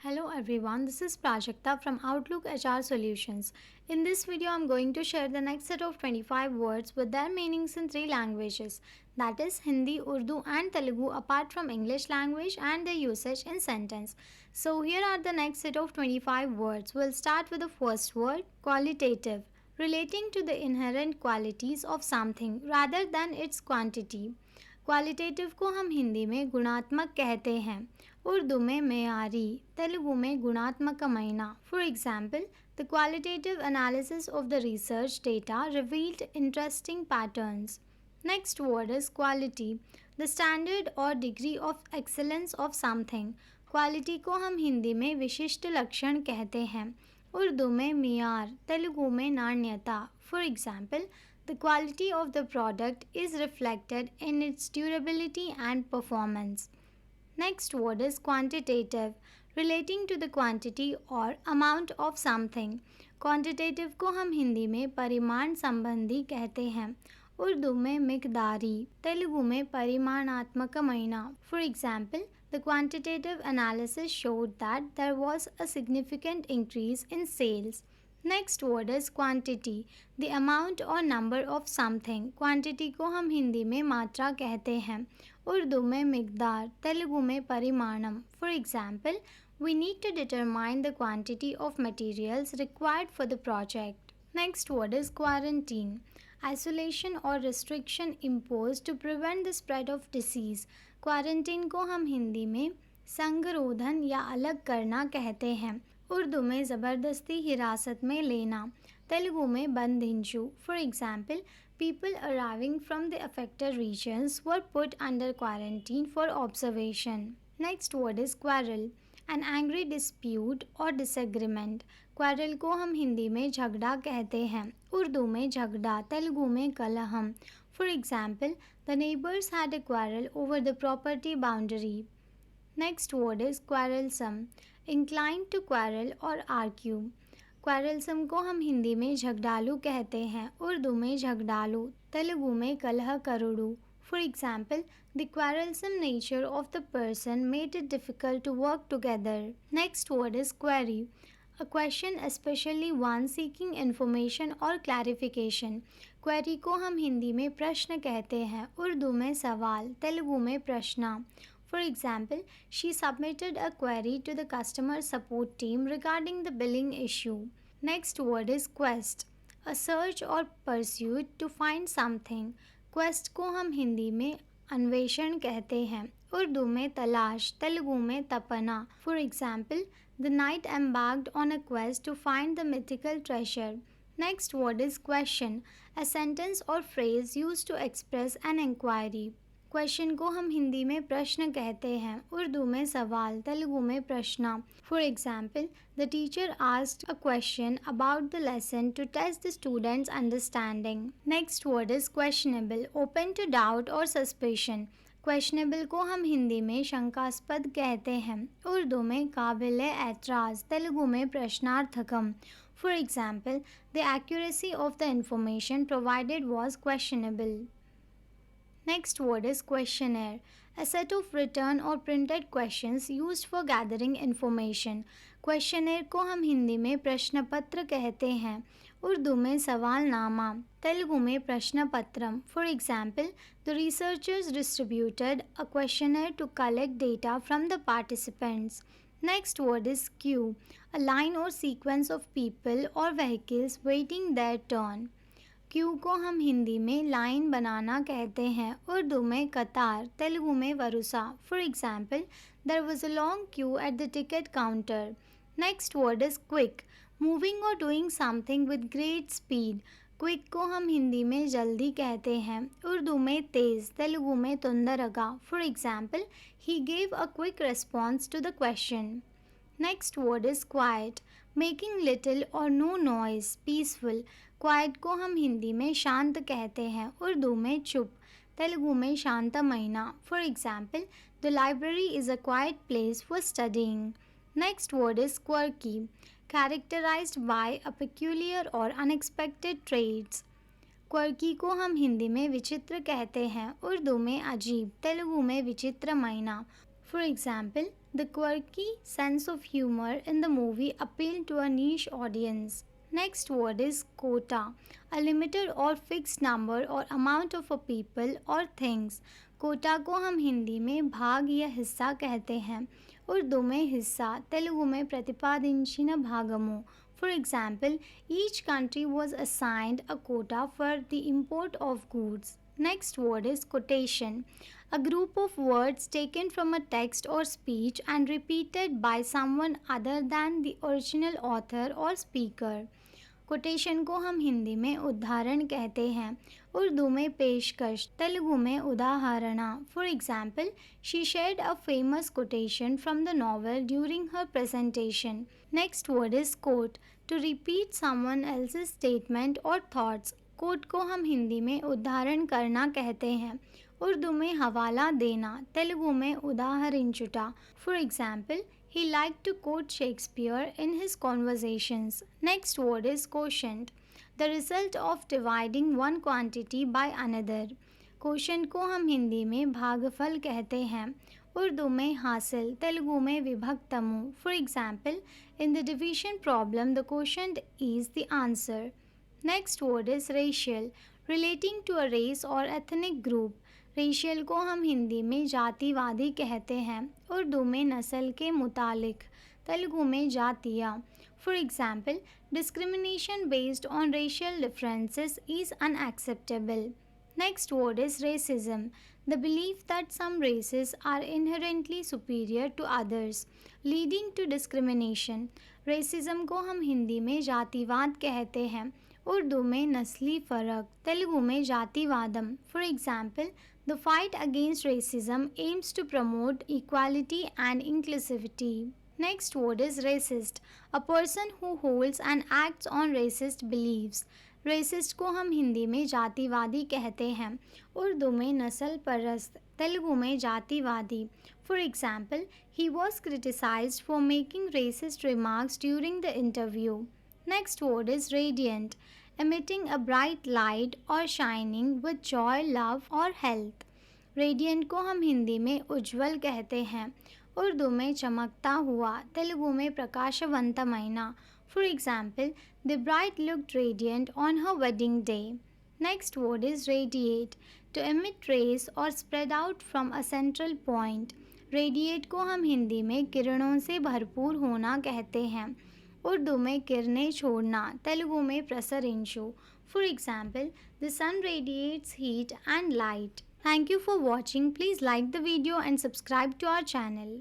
Hello everyone, this is Prajakta from Outlook HR Solutions. In this video, I'm going to share the next set of 25 words with their meanings in three languages, that is Hindi, Urdu and Telugu apart from English language and their usage in sentence. So here are the next set of 25 words. We'll start with the first word, qualitative, relating to the inherent qualities of something rather than its quantity. Qualitative को हम हिंदी में गुणात्मक कहते हैं, उर्दू में मेयारी, तेलुगु में गुणात्मकమైన. For example, the qualitative analysis of the research data revealed interesting patterns. Next word is quality, the standard और degree of excellence of something. Quality को हम हिंदी में विशिष्ट लक्षण कहते हैं, उर्दू में मियार, तेलुगु में नाण्यता. For example, the quality of the product is reflected in its durability and performance. Next word is quantitative, relating to the quantity or amount of something. Quantitative को हम हिंदी में परिमाण संबंधी कहते हैं, उर्दू में मिकदारी, तेलुगु में परिमाणात्मकమైన. For example, the quantitative analysis showed that there was a significant increase in sales. Next word is quantity, the amount और नंबर ऑफ समथिंग. क्वांटिटी को हम हिंदी में मात्रा कहते हैं, उर्दू में मिकदार, तेलुगु में परिमाणम. For example, we need to determine the quantity of materials required for the project. Next word is quarantine, isolation और restriction impose to prevent the spread of disease. Quarantine को हम हिंदी में संगरोधन या अलग करना कहते हैं, उर्दू में ज़बरदस्ती हिरासत में लेना, तेलुगु में बंदिंशु. For example, people arriving from the affected regions were put under quarantine for observation. Next word is quarrel, an angry dispute और डिसएग्रीमेंट. क्वारल को हम हिंदी में झगड़ा कहते हैं, उर्दू में झगड़ा, तेलुगु में कलहम. For example, the neighbours had a quarrel over the property boundary. Next word is quarrelsome, incline to quarrel और आर्ग्यू. क्वारलसम को हम हिंदी में झगड़ालू कहते हैं, उर्दू में झगड़ालू, तेलुगु में कलह करुड़ू. For example, the quarrelsome nature of the person made it difficult to work together. Next word is query, a question specially one seeking information और क्लैरिफिकेशन. क्वेरी को हम हिंदी में प्रश्न कहते हैं, उर्दू में सवाल, तेलुगु में प्रश्न. For example, she submitted a query to the customer support team regarding the billing issue. Next word is quest, a search or pursuit to find something. Quest को हम हिंदी में अन्वेषण कहते हैं, उर्दू में तलाश, तेलुगु में तपना. For example, the knight embarked on a quest to find the mythical treasure. Next word is question, a sentence or phrase used to express an inquiry. Question को हम हिंदी में प्रश्न कहते हैं, उर्दू में सवाल, तेलुगु में प्रश्न. For example, the teacher asked a question about the lesson to test the students understanding. Next word is questionable, open to doubt or suspicion. Questionable को हम हिंदी में शंकास्पद कहते हैं, उर्दू में काबिल एतराज़, तेलुगु में प्रश्नार्थकम. For example, the accuracy of the information provided was questionable. Next word is questionnaire, a set of written or printed questions used for gathering information. Questionnaire को हम हिंदी में प्रश्न पत्र कहते हैं, उर्दू में सवालनामा, तेलुगु में प्रश्न पत्रम. For example, the researchers distributed a questionnaire to collect data from the participants. Next word is queue, a line or sequence of people or vehicles waiting their turn. Q को हम हिंदी में लाइन बनाना कहते हैं, उर्दू में कतार, तेलुगु में वरुसा. For example, there was a long queue at the ticket counter. Next word is quick, moving और doing something with great speed. Quick को हम हिंदी में जल्दी कहते हैं, उर्दू में तेज़, तेलुगु में तोंदरगा. For example, he gave a quick response to the question. Next word is quiet, making little और नो नॉइज, पीसफुल. क्वाइट को हम हिंदी में शांत कहते हैं, उर्दू में चुप, तेलुगु में शांतमयना. For example, the library is a quiet place for studying. Next word is quirky, characterised by a peculiar और अनएक्सपेक्टेड ट्रेड्स. क्वर्की को हम हिंदी में विचित्र कहते हैं, उर्दू में अजीब, तेलुगु में विचित्रमयना. For example, The quirky sense of humor in the movie appealed to a niche audience. Next word is quota, a limited or fixed number or amount of a people or things. Kota को हम हिंदी में भाग या हिस्सा कहते हैं. उर्दू में हिस्सा, तेलुगु में प्रतिपादिंచిన భాగము. For example, each country was assigned a quota for the import of goods. Next word is quotation, a group of words taken from a text or speech and repeated by someone other than the original author or speaker. Quotation को हम हिंदी में उदाहरण कहते हैं. उर्दू में पेशकश, तेलुगु में उदाहरणा. For example, she shared a famous quotation from the novel during her presentation. Next word is quote, to repeat someone else's statement or thoughts. Quote को हम हिंदी में उदाहरण करना कहते हैं. उर्दू में हवाला देना, तेलुगु में उदाहరించుట. For example, he liked to quote Shakespeare in his conversations. Next word is quotient, the result of dividing one quantity by another. Quotient को हम हिंदी में भागफल कहते हैं. उर्दू में हासिल, तेलुगु में विभक्तमु. For example, in the division problem, the quotient is the answer. Next word is racial, relating to a race or ethnic group. Racial को हम हिंदी में जातिवादी कहते हैं. उर्दू में नस्ल के मुतालिक, तेलुगु में जातिया. For example, discrimination based on racial differences is unacceptable. Next word is racism, the belief that some races are inherently superior to others leading to discrimination. Racism को हम हिंदी में जातिवाद कहते हैं. उर्दू में नस्ली फ़र्क, तेलुगु में जातिवादम. For example, the fight against racism aims to promote equality and inclusivity. Next word is racist, a person who holds and acts on racist beliefs. Racist को हम हिंदी में जातिवादी कहते हैं. उर्दू में नस्ल परस्त, तेलुगु में जातिवादी. For example, he was criticized for making racist remarks during the interview. Next word is radiant, emitting a bright light or shining with joy, love or health. Radiant को हम हिंदी में उज्ज्वल कहते हैं. उर्दू में चमकता हुआ, तेलुगु में प्रकाशवंतమైన. For example, the bride looked radiant on her wedding day. Next word is radiate, to emit rays or spread out from a central point. Radiate को हम हिंदी में किरणों से भरपूर होना कहते हैं. उर्दू में किरणें छोड़ना, तेलुगु में प्रसरिंचु. For example, the sun radiates heat and light. Thank you for watching. Please like the video and subscribe to our channel.